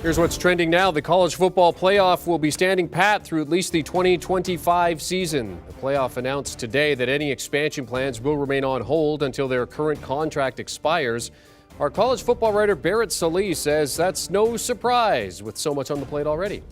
Here's what's trending now. The college football playoff will be standing pat through at least the 2025 season. The playoff announced today that any expansion plans will remain on hold until their current contract expires. Our college football writer Barrett Sallee says that's no surprise with so much on the plate already.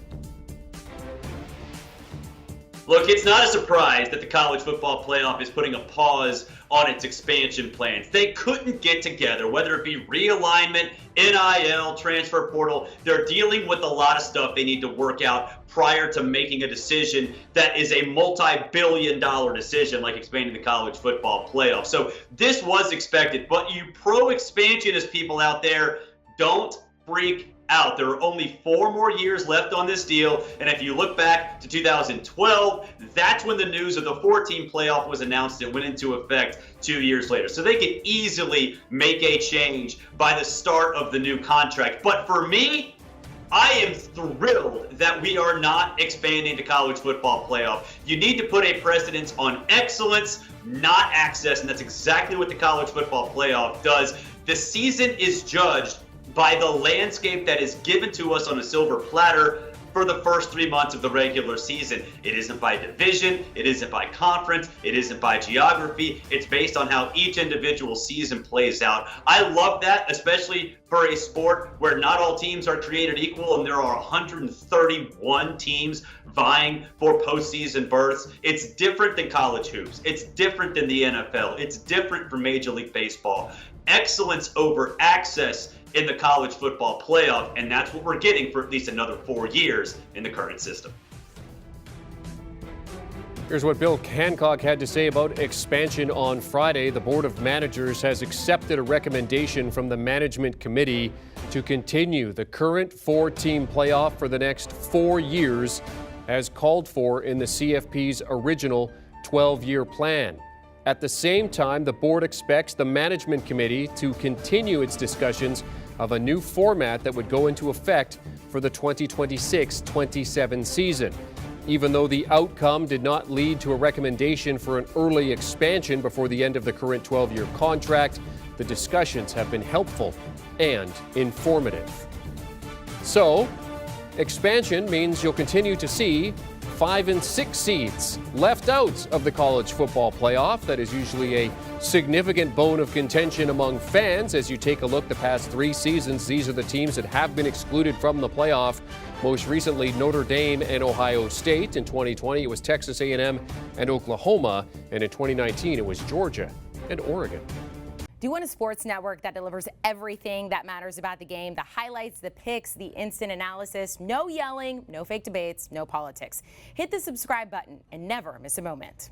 Look, it's not a surprise that the college football playoff is putting a pause on its expansion plans. They couldn't get together, whether it be realignment, NIL, transfer portal. They're dealing with a lot of stuff they need to work out prior to making a decision that is a multi-billion-dollar decision like expanding the college football playoff. So this was expected, but you pro-expansionist people out there, don't freak out. There are only 4 more years left on this deal, and if you look back to 2012, that's when the news of the 4-team playoff was announced and went into effect 2 years later. So they could easily make a change by the start of the new contract. But for me, I am thrilled that we are not expanding the college football playoff. You need to put a precedence on excellence, not access, and that's exactly what the college football playoff does. The season is judged by the landscape that is given to us on a silver platter for the first 3 months of the regular season. It isn't by division, it isn't by conference, it isn't by geography. It's based on how each individual season plays out. I love that, especially for a sport where not all teams are created equal and there are 131 teams vying for postseason berths. It's different than college hoops. It's different than the NFL. It's different from Major League Baseball. Excellence over access in the college football playoff, and that's what we're getting for at least another 4 years in the current system. Here's what Bill Hancock had to say about expansion on Friday. The Board of Managers has accepted a recommendation from the Management Committee to continue the current 4-team playoff for the next 4 years, as called for in the CFP's original 12-year plan. At the same time, the board expects the Management Committee to continue its discussions of a new format that would go into effect for the 2026-27 season. Even though the outcome did not lead to a recommendation for an early expansion before the end of the current 12-year contract, the discussions have been helpful and informative. So, expansion means you'll continue to see 5 and 6 seeds left out of the college football playoff. That is usually a significant bone of contention among fans. As you take a look the past 3 seasons, these are the teams that have been excluded from the playoff. Most recently, Notre Dame and Ohio State. In 2020, it was Texas A&M and Oklahoma. And in 2019, it was Georgia and Oregon. Do you want a sports network that delivers everything that matters about the game? The highlights, the picks, the instant analysis, no yelling, no fake debates, no politics. Hit the subscribe button and never miss a moment.